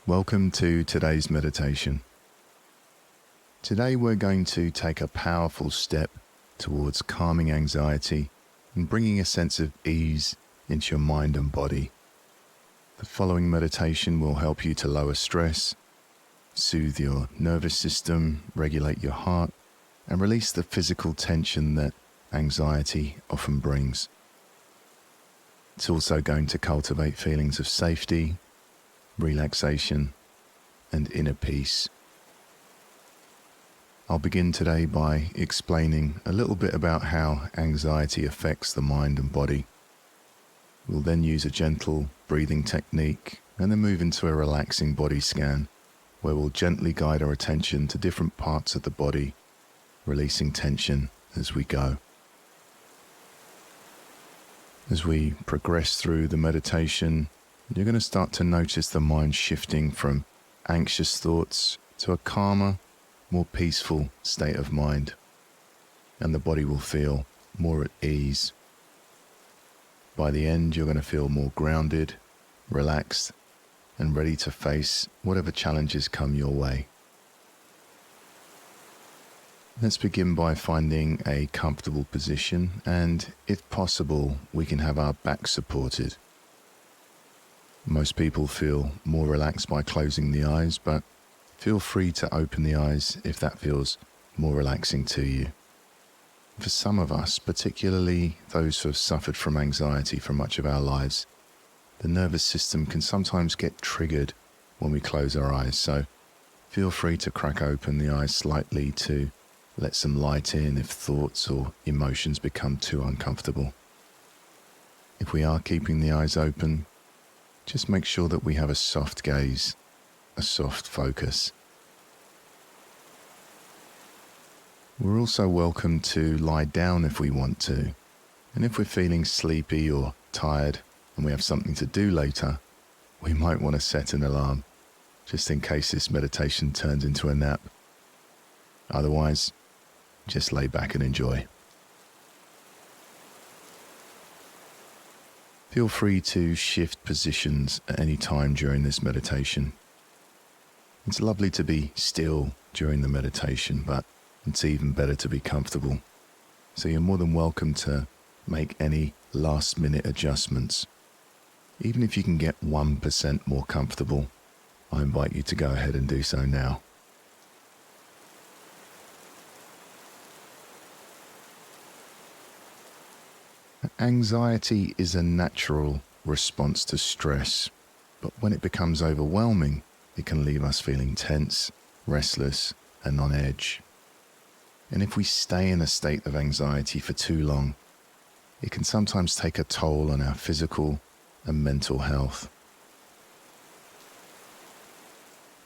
Welcome to today's meditation. Today we're going to take a powerful step towards calming anxiety and bringing a sense of ease into your mind and body. The following meditation will help you to lower stress, soothe your nervous system, regulate your heart, and release the physical tension that anxiety often brings. It's also going to cultivate feelings of safety, relaxation, and inner peace. I'll begin today by explaining a little bit about how anxiety affects the mind and body. We'll then use a gentle breathing technique and then move into a relaxing body scan where we'll gently guide our attention to different parts of the body, releasing tension as we go. As we progress through the meditation, you're going to start to notice the mind shifting from anxious thoughts to a calmer, more peaceful state of mind, and the body will feel more at ease. By the end, you're going to feel more grounded, relaxed, and ready to face whatever challenges come your way. Let's begin by finding a comfortable position, and if possible, we can have our back supported. Most people feel more relaxed by closing the eyes, but feel free to open the eyes if that feels more relaxing to you. For some of us, particularly those who have suffered from anxiety for much of our lives, the nervous system can sometimes get triggered when we close our eyes, so feel free to crack open the eyes slightly to let some light in if thoughts or emotions become too uncomfortable. If we are keeping the eyes open, just make sure that we have a soft gaze, a soft focus. We're also welcome to lie down if we want to, and if we're feeling sleepy or tired and we have something to do later, we might want to set an alarm, just in case this meditation turns into a nap. Otherwise, just lay back and enjoy. Feel free to shift positions at any time during this meditation. It's lovely to be still during the meditation, but it's even better to be comfortable. So you're more than welcome to make any last-minute adjustments. Even if you can get 1% more comfortable, I invite you to go ahead and do so now. Anxiety is a natural response to stress, but when it becomes overwhelming, it can leave us feeling tense, restless, and on edge. And if we stay in a state of anxiety for too long, it can sometimes take a toll on our physical and mental health.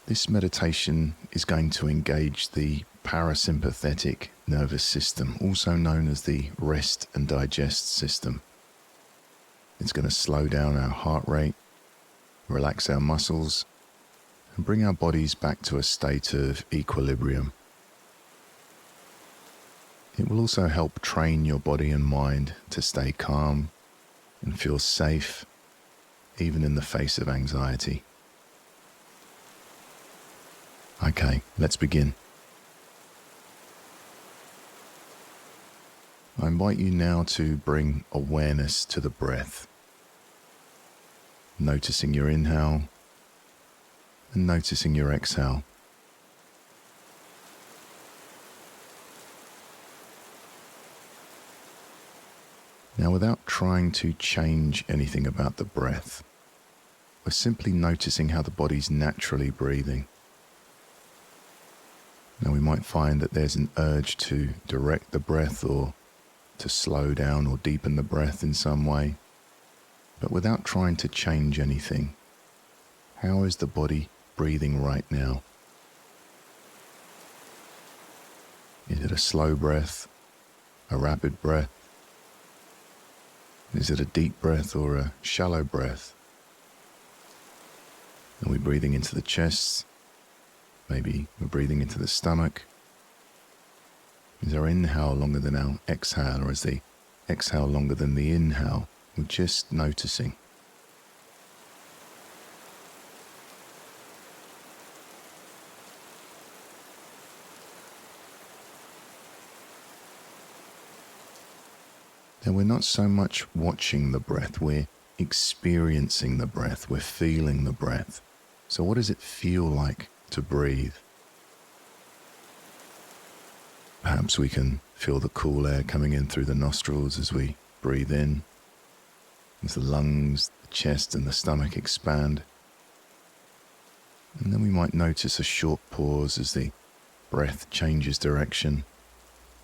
This meditation is going to engage the parasympathetic nervous system, also known as the rest and digest system. It's going to slow down our heart rate, relax our muscles, and bring our bodies back to a state of equilibrium. It will also help train your body and mind to stay calm and feel safe, even in the face of anxiety. Okay, let's begin. I invite you now to bring awareness to the breath, noticing your inhale and noticing your exhale. Now, without trying to change anything about the breath, we're simply noticing how the body's naturally breathing. Now, we might find that there's an urge to direct the breath or to slow down or deepen the breath in some way, but without trying to change anything. How is the body breathing right now? Is it a slow breath, a rapid breath? Is it a deep breath or a shallow breath? Are we breathing into the chest? Maybe we're breathing into the stomach. Is our inhale longer than our exhale, or is the exhale longer than the inhale? We're just noticing. And we're not so much watching the breath, we're experiencing the breath, we're feeling the breath. So what does it feel like to breathe? Perhaps we can feel the cool air coming in through the nostrils as we breathe in, as the lungs, the chest and the stomach expand. And then we might notice a short pause as the breath changes direction,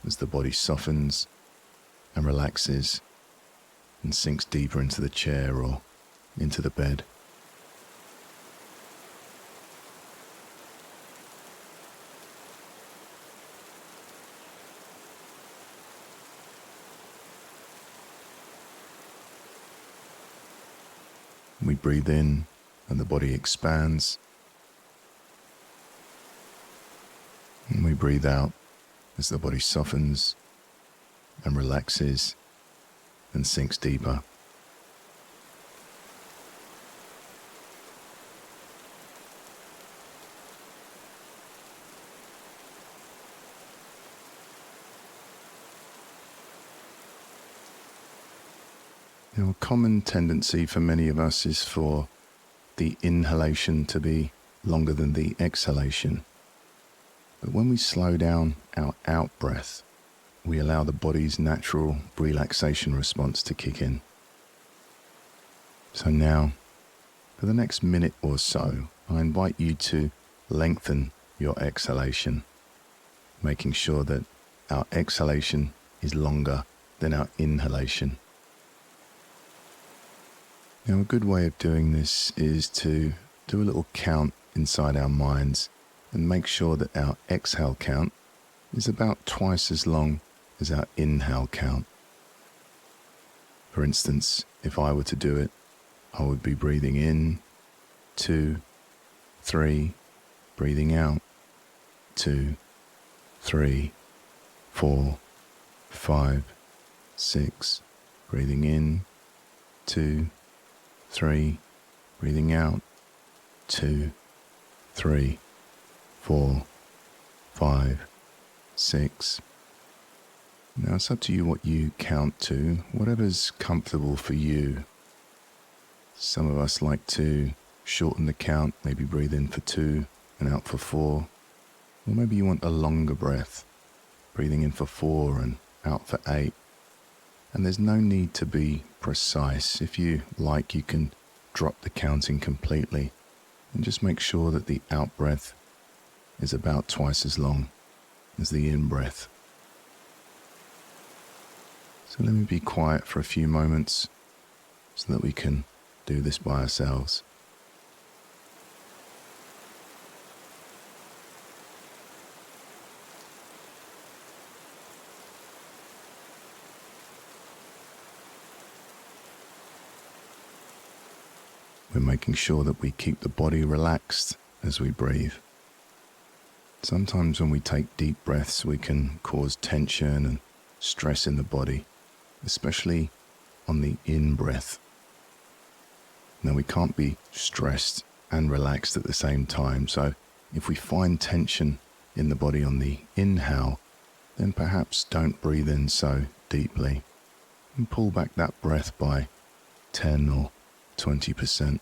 as the body softens and relaxes and sinks deeper into the chair or into the bed. We breathe in and the body expands. And we breathe out as the body softens and relaxes and sinks deeper. A common tendency for many of us is for the inhalation to be longer than the exhalation. But when we slow down our out breath, we allow the body's natural relaxation response to kick in. So now, for the next minute or so, I invite you to lengthen your exhalation, making sure that our exhalation is longer than our inhalation. Now, a good way of doing this is to do a little count inside our minds and make sure that our exhale count is about twice as long as our inhale count. For instance, if I were to do it, I would be breathing in, 2, 3, breathing out, 2, 3, 4, 5, 6, breathing in, 2, 3, breathing out, 2, 3, 4, 5, 6. Now it's up to you what you count to, whatever's comfortable for you. Some of us like to shorten the count, maybe breathe in for 2 and out for 4. Or maybe you want a longer breath, breathing in for 4 and out for 8. And there's no need to be precise. If you like, you can drop the counting completely and just make sure that the out breath is about twice as long as the in breath. So let me be quiet for a few moments so that we can do this by ourselves. We're making sure that we keep the body relaxed as we breathe. Sometimes when we take deep breaths, we can cause tension and stress in the body, especially on the in-breath. Now, we can't be stressed and relaxed at the same time, so if we find tension in the body on the inhale, then perhaps don't breathe in so deeply and pull back that breath by 10 or 20%.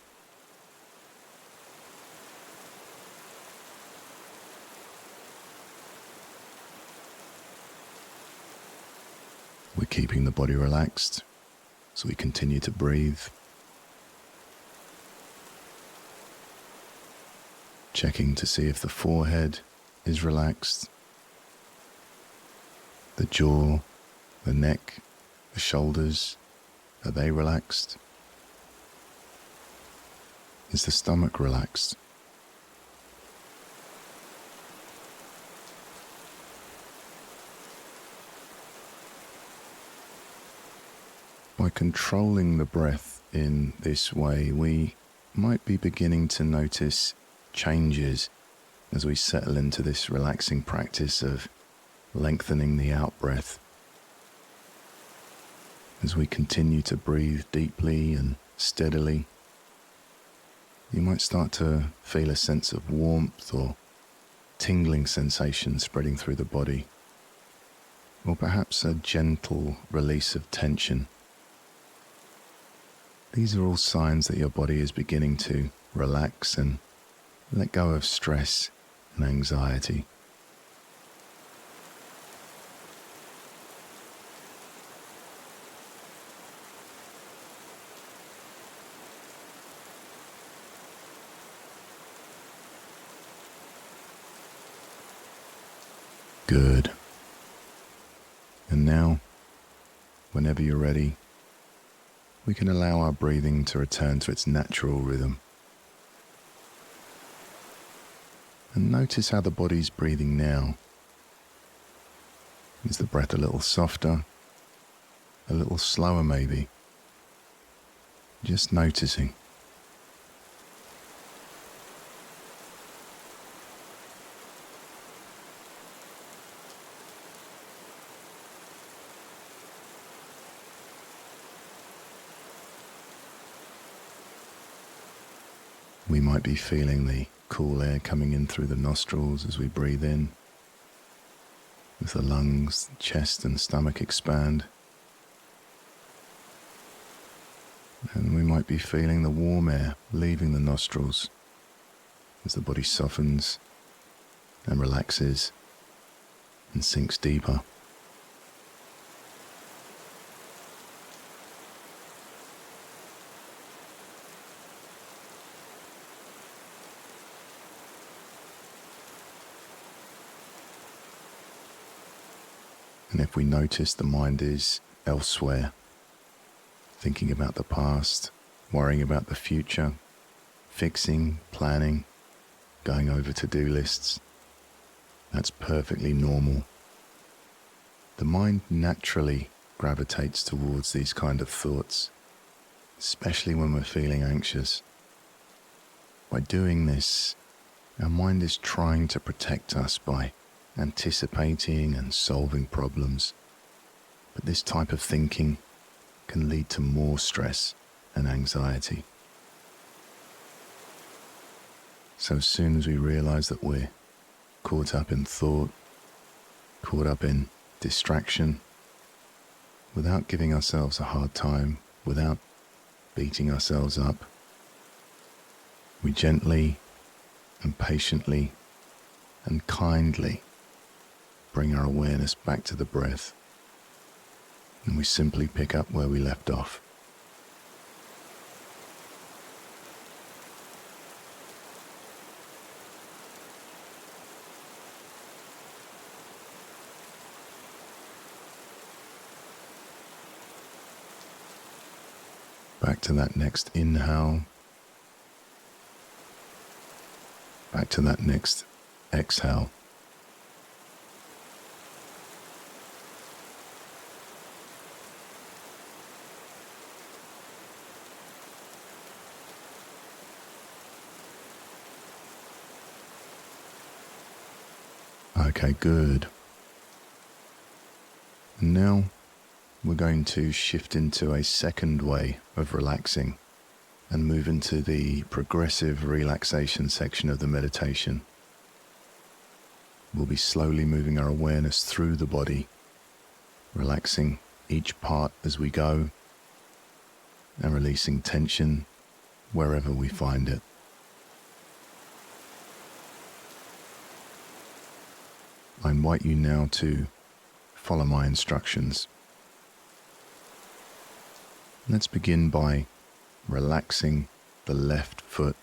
We're keeping the body relaxed, so we continue to breathe. Checking to see if the forehead is relaxed, the jaw, the neck, the shoulders, are they relaxed? Is the stomach relaxed? By controlling the breath in this way, we might be beginning to notice changes as we settle into this relaxing practice of lengthening the out-breath. As we continue to breathe deeply and steadily, you might start to feel a sense of warmth or tingling sensation spreading through the body. or perhaps a gentle release of tension. These are all signs that your body is beginning to relax and let go of stress and anxiety. Good. And now, whenever you're ready, we can allow our breathing to return to its natural rhythm. And notice how the body's breathing now. Is the breath a little softer? A little slower maybe? Just noticing. We might be feeling the cool air coming in through the nostrils as we breathe in, as the lungs, chest and stomach expand. And we might be feeling the warm air leaving the nostrils as the body softens and relaxes and sinks deeper. And if we notice the mind is elsewhere, thinking about the past, worrying about the future, fixing, planning, going over to-do lists, that's perfectly normal. The mind naturally gravitates towards these kind of thoughts, especially when we're feeling anxious. By doing this, our mind is trying to protect us by anticipating and solving problems. But this type of thinking can lead to more stress and anxiety. So as soon as we realize that we're caught up in thought, caught up in distraction, without giving ourselves a hard time, without beating ourselves up, we gently and patiently and kindly bring our awareness back to the breath, and we simply pick up where we left off. Back to that next inhale, back to that next exhale. Okay, good. And now we're going to shift into a second way of relaxing and move into the progressive relaxation section of the meditation. We'll be slowly moving our awareness through the body, relaxing each part as we go and releasing tension wherever we find it. I invite you now to follow my instructions. Let's begin by relaxing the left foot.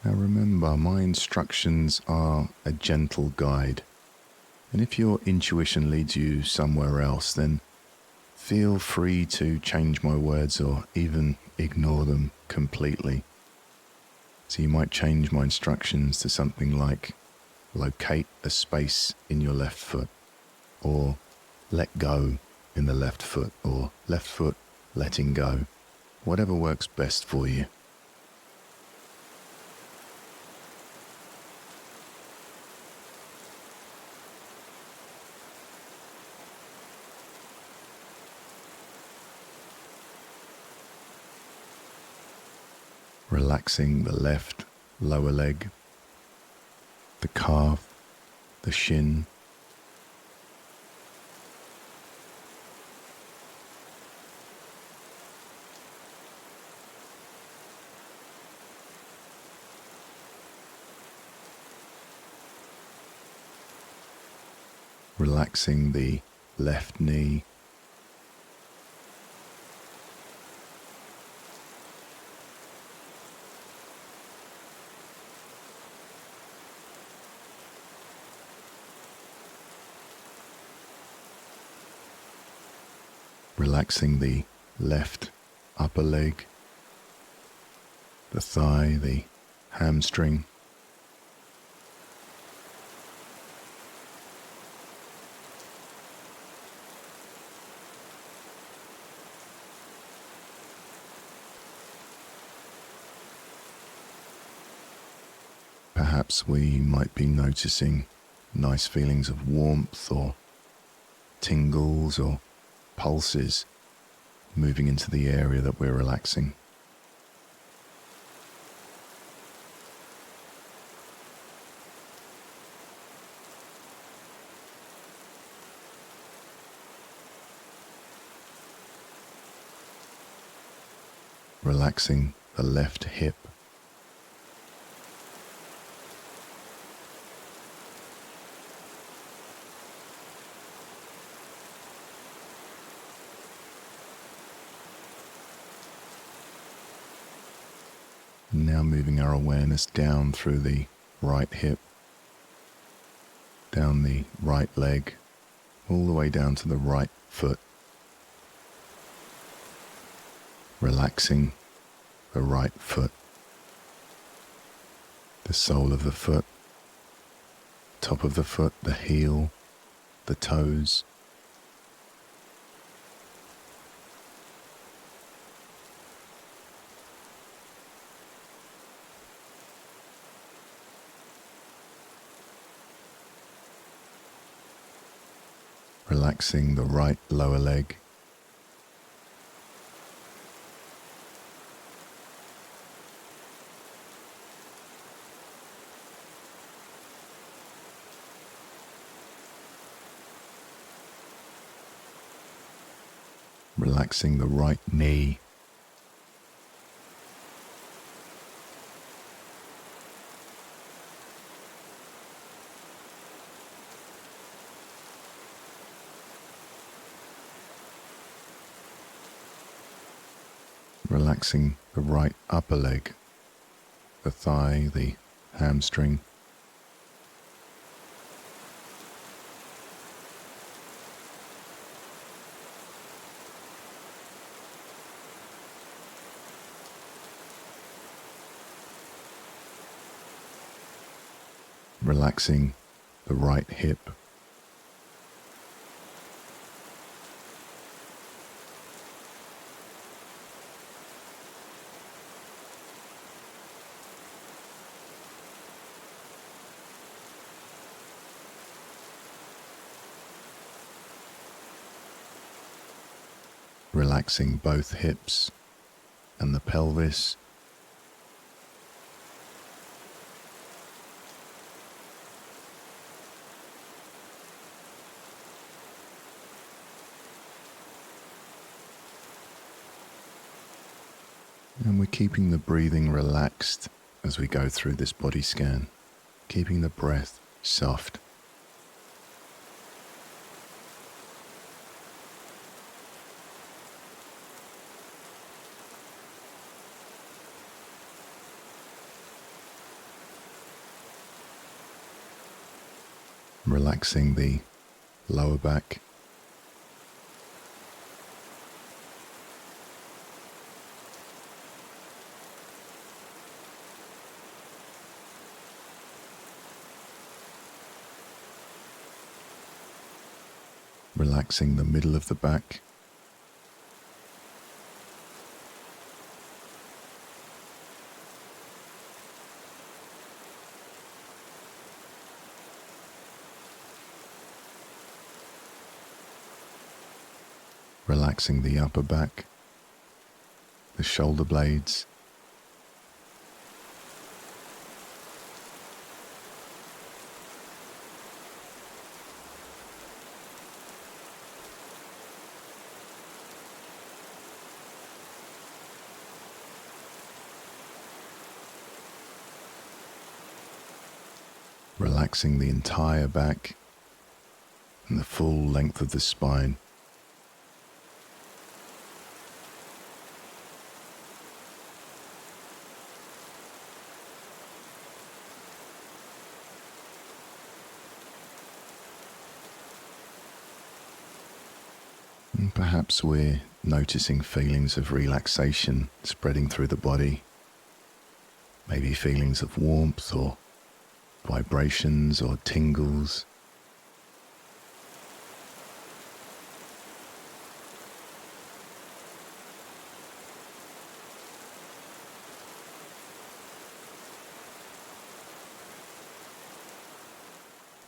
Now remember, my instructions are a gentle guide, and if your intuition leads you somewhere else, then feel free to change my words or even ignore them completely. So you might change my instructions to something like locate a space in your left foot, or let go in the left foot, or left foot letting go, whatever works best for you. Relaxing the left lower leg, the calf, the shin, relaxing the left knee, relaxing the left upper leg, the thigh, the hamstring, perhaps we might be noticing nice feelings of warmth or tingles or pulses moving into the area that we're relaxing. Relaxing the left hip, now moving our awareness down through the right hip, down the right leg, all the way down to the right foot. Relaxing the right foot, the sole of the foot, top of the foot, the heel, the toes. Relaxing the right lower leg, relaxing the right knee, relaxing the right upper leg, the thigh, the hamstring, relaxing the right hip, relaxing both hips and the pelvis, and we're keeping the breathing relaxed as we go through this body scan, keeping the breath soft. Relaxing the lower back, relaxing the middle of the back, relaxing the upper back, the shoulder blades, . relaxing the entire back and the full length of the spine. And perhaps we're noticing feelings of relaxation spreading through the body, maybe feelings of warmth or vibrations or tingles.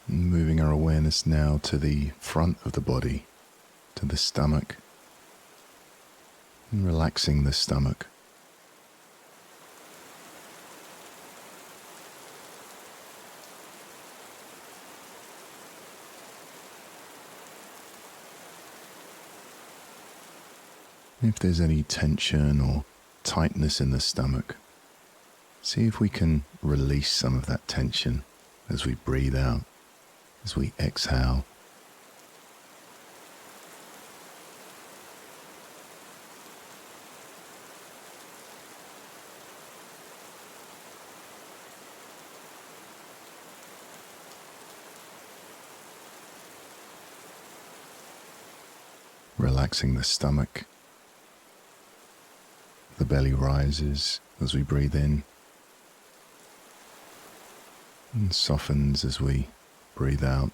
Moving our awareness now to the front of the body, to the stomach, and relaxing the stomach. If there's any tension or tightness in the stomach, see if we can release some of that tension as we breathe out, as we exhale. Relaxing the stomach. The belly rises as we breathe in and softens as we breathe out.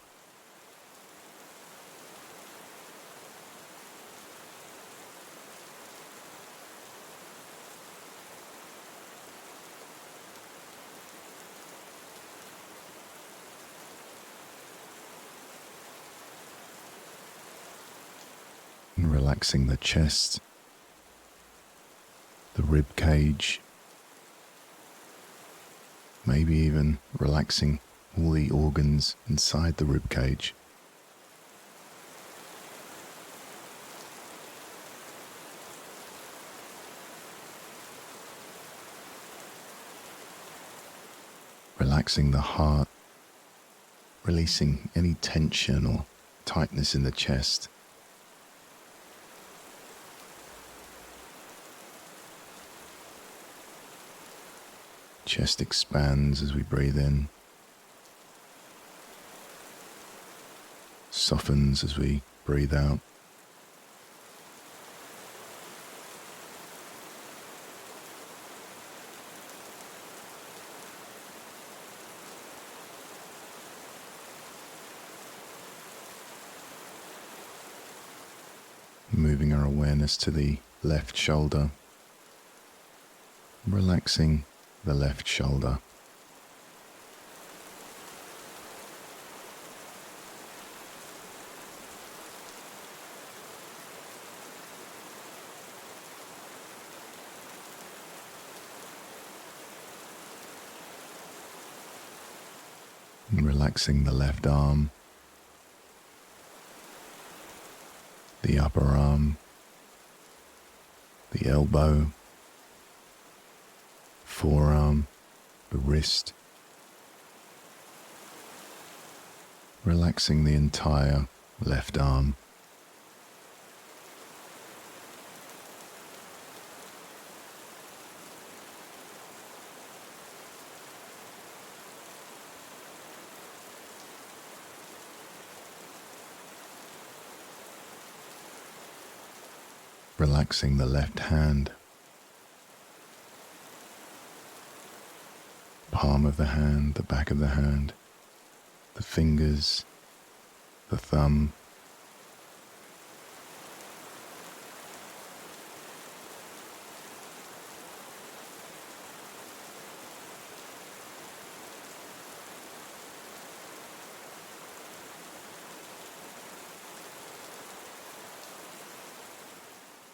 And relaxing the chest, the rib cage, maybe even relaxing all the organs inside the rib cage. Relaxing the heart, releasing any tension or tightness in the chest. Chest expands as we breathe in, softens as we breathe out. Moving our awareness to the left shoulder, relaxing the left shoulder. And relaxing the left arm, the upper arm, the elbow, forearm, the wrist, relaxing the entire left arm. Relaxing the left hand, palm of the hand, the back of the hand, the fingers, the thumb.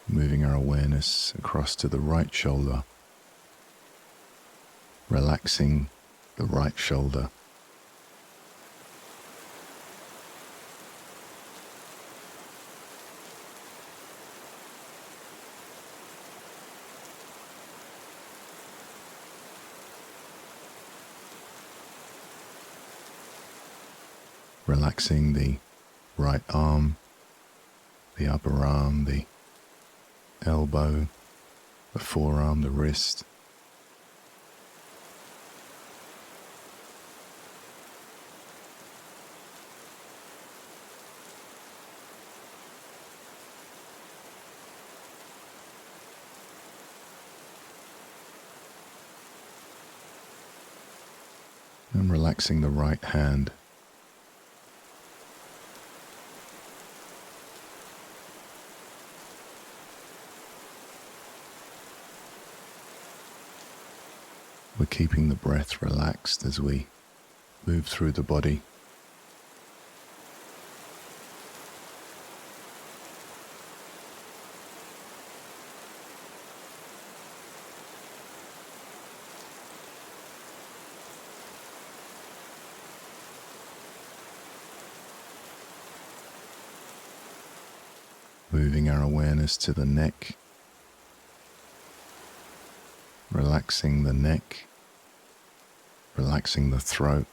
Moving our awareness across to the right shoulder, relaxing the right shoulder. relaxing the right arm, the upper arm, the elbow, the forearm, the wrist. And relaxing the right hand. We're keeping the breath relaxed as we move through the body. Moving our awareness to the neck, relaxing the neck, relaxing the throat.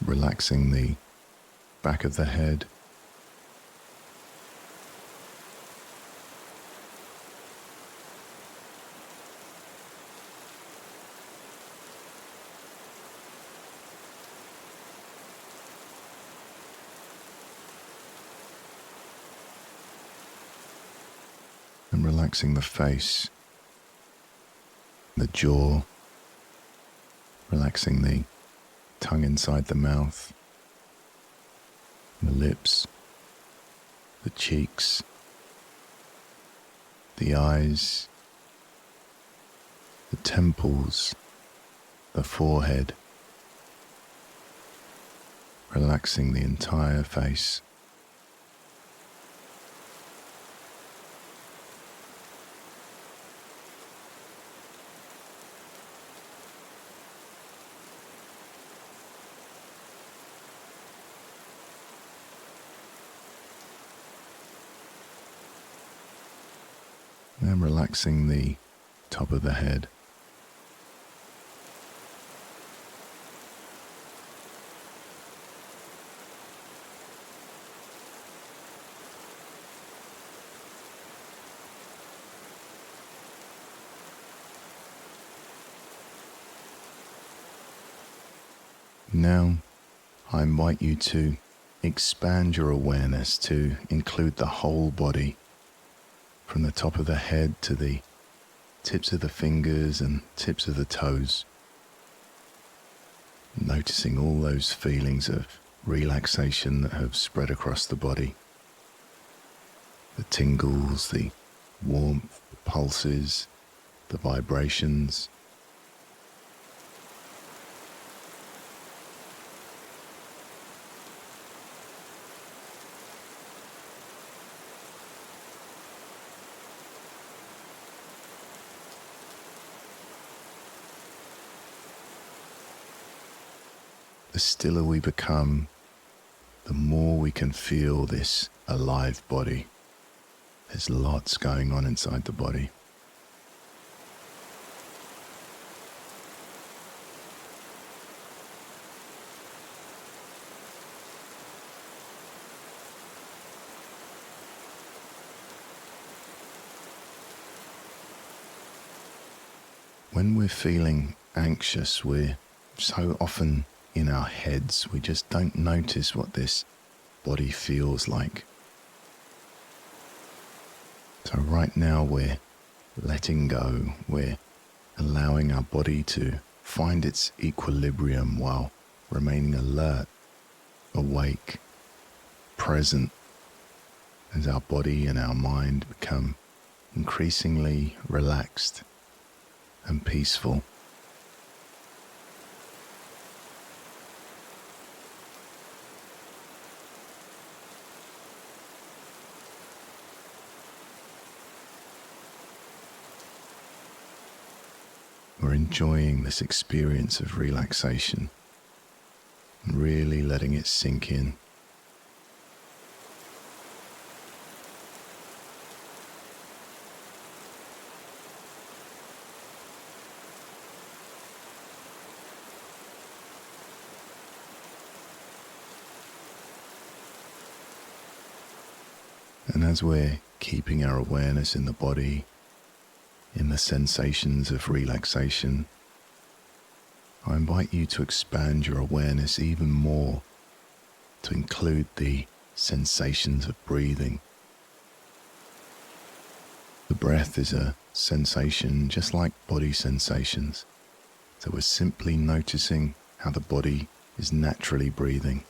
Relaxing the back of the head. And relaxing the face, the jaw, relaxing the tongue inside the mouth, the lips, the cheeks, the eyes, the temples, the forehead, relaxing the entire face. And relaxing the top of the head. Now, I invite you to expand your awareness to include the whole body, from the top of the head to the tips of the fingers and tips of the toes. Noticing all those feelings of relaxation that have spread across the body. The tingles, the warmth, the pulses, the vibrations. The stiller we become, the more we can feel this alive body. There's lots going on inside the body. When we're feeling anxious, we're so often in our heads, we just don't notice what this body feels like. So right now we're letting go, we're allowing our body to find its equilibrium while remaining alert, awake, present, as our body and our mind become increasingly relaxed and peaceful. We're enjoying this experience of relaxation and really letting it sink in. And as we're keeping our awareness in the body, in the sensations of relaxation, I invite you to expand your awareness even more to include the sensations of breathing. The breath is a sensation just like body sensations, so we're simply noticing how the body is naturally breathing.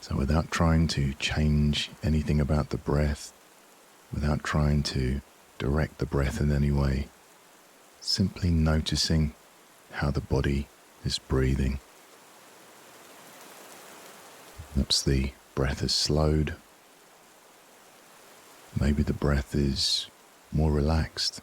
So without trying to change anything about the breath, without trying to direct the breath in any way, simply noticing how the body is breathing. Perhaps the breath has slowed. Maybe the breath is more relaxed.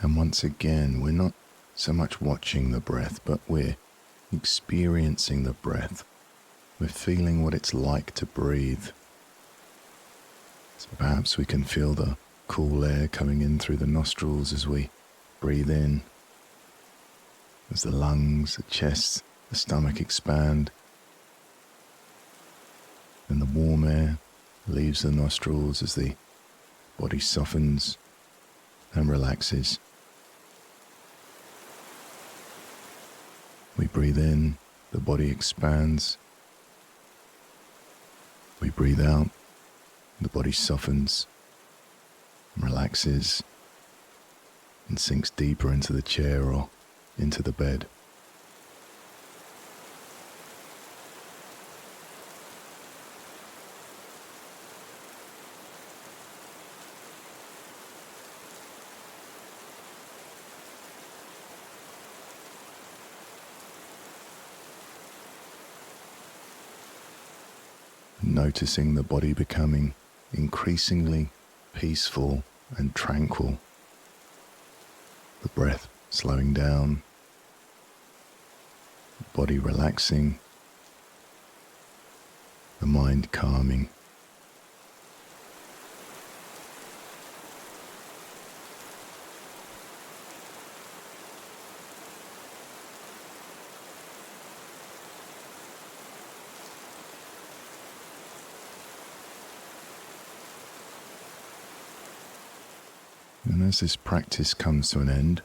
And once again, we're not so much watching the breath, but we're experiencing the breath. We're feeling what it's like to breathe. So perhaps we can feel the cool air coming in through the nostrils as we breathe in, as the lungs, the chest, the stomach expand, and the warm air leaves the nostrils as the body softens and relaxes. We breathe in, the body expands. We breathe out, the body softens, relaxes, and sinks deeper into the chair or into the bed. Noticing the body becoming increasingly peaceful and tranquil, the breath slowing down, the body relaxing, the mind calming. And as this practice comes to an end,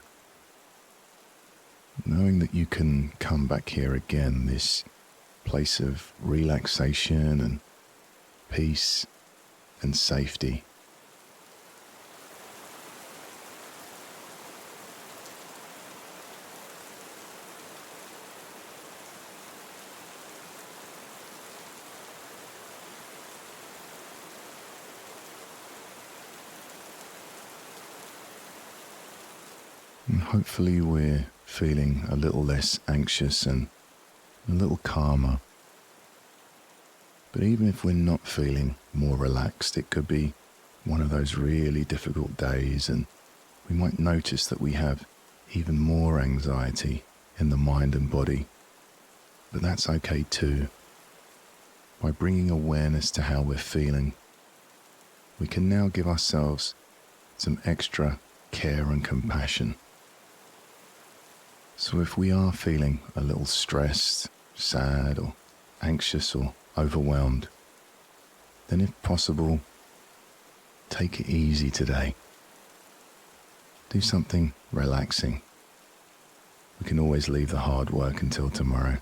knowing that you can come back here again, this place of relaxation and peace and safety. And hopefully we're feeling a little less anxious and a little calmer. But even if we're not feeling more relaxed, it could be one of those really difficult days, and we might notice that we have even more anxiety in the mind and body. But that's okay too. By bringing awareness to how we're feeling, we can now give ourselves some extra care and compassion. So if we are feeling a little stressed, sad, or anxious, or overwhelmed, then if possible, take it easy today. Do something relaxing. We can always leave the hard work until tomorrow.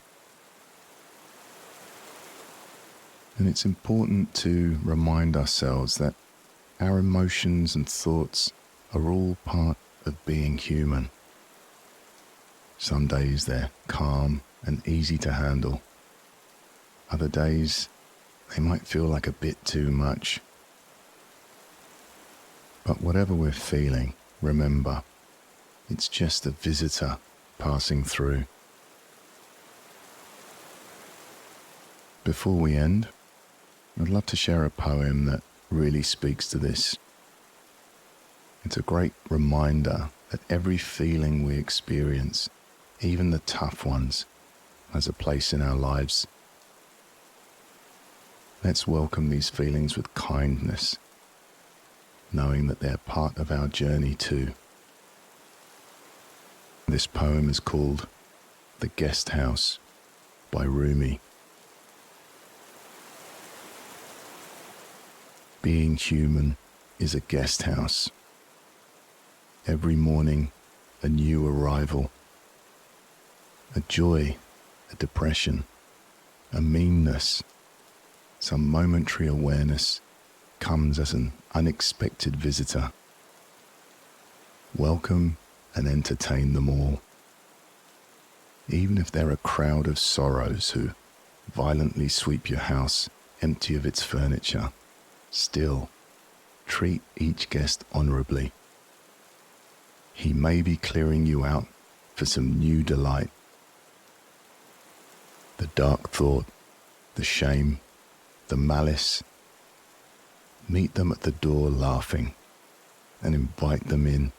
And it's important to remind ourselves that our emotions and thoughts are all part of being human. Some days they're calm and easy to handle. Other days, they might feel like a bit too much. But whatever we're feeling, remember, It's just a visitor passing through. Before we end, I'd love to share a poem that really speaks to this. It's a great reminder that every feeling we experience, even the tough ones, has a place in our lives. Let's welcome these feelings with kindness, knowing that they're part of our journey too. This poem is called The Guest House by Rumi. Being human is a guest house. Every morning, a new arrival. A joy, a depression, a meanness, some momentary awareness comes as an unexpected visitor. Welcome and entertain them all. Even if they're a crowd of sorrows who violently sweep your house empty of its furniture, still treat each guest honorably. He may be clearing you out for some new delight. The dark thought, the shame, the malice. Meet them at the door laughing and invite them in.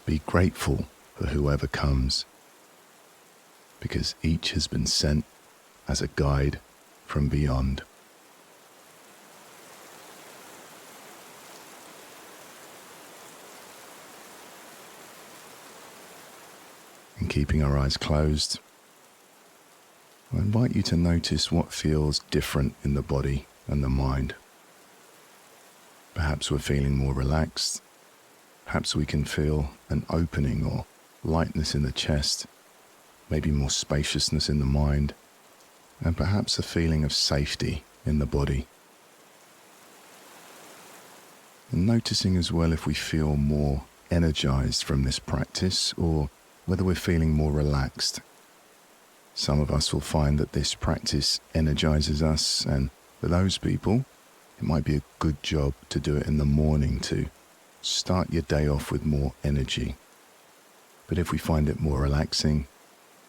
Be grateful for whoever comes, because each has been sent as a guide from beyond. And keeping our eyes closed, I invite you to notice what feels different in the body and the mind. Perhaps we're feeling more relaxed. Perhaps we can feel an opening or lightness in the chest, maybe more spaciousness in the mind, and perhaps a feeling of safety in the body. And noticing as well if we feel more energized from this practice or whether we're feeling more relaxed. Some of us will find that this practice energizes us, and for those people, it might be a good job to do it in the morning to start your day off with more energy. But if we find it more relaxing,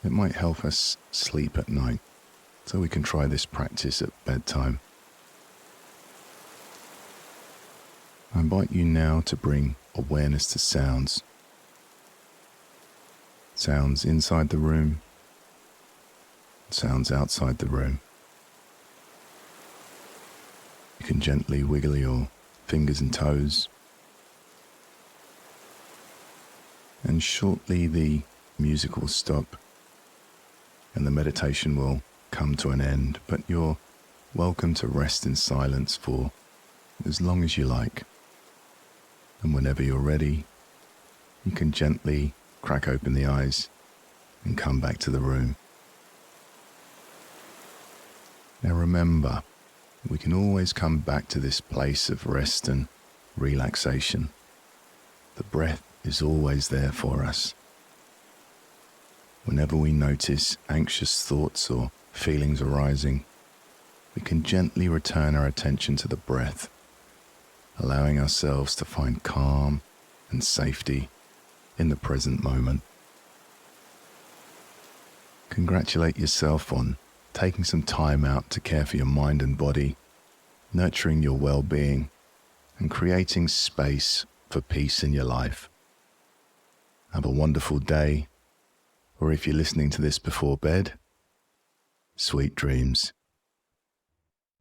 it might help us sleep at night, so we can try this practice at bedtime. I invite you now to bring awareness to sounds. Sounds inside the room, sounds outside the room. You can gently wiggle your fingers and toes. And shortly the music will stop and the meditation will come to an end, but you're welcome to rest in silence for as long as you like. And whenever you're ready, you can gently crack open the eyes and come back to the room. Now remember, we can always come back to this place of rest and relaxation. The breath is always there for us. Whenever we notice anxious thoughts or feelings arising, we can gently return our attention to the breath, allowing ourselves to find calm and safety in the present moment. Congratulate yourself on taking some time out to care for your mind and body, nurturing your well-being, and creating space for peace in your life. Have a wonderful day, or if you're listening to this before bed, sweet dreams.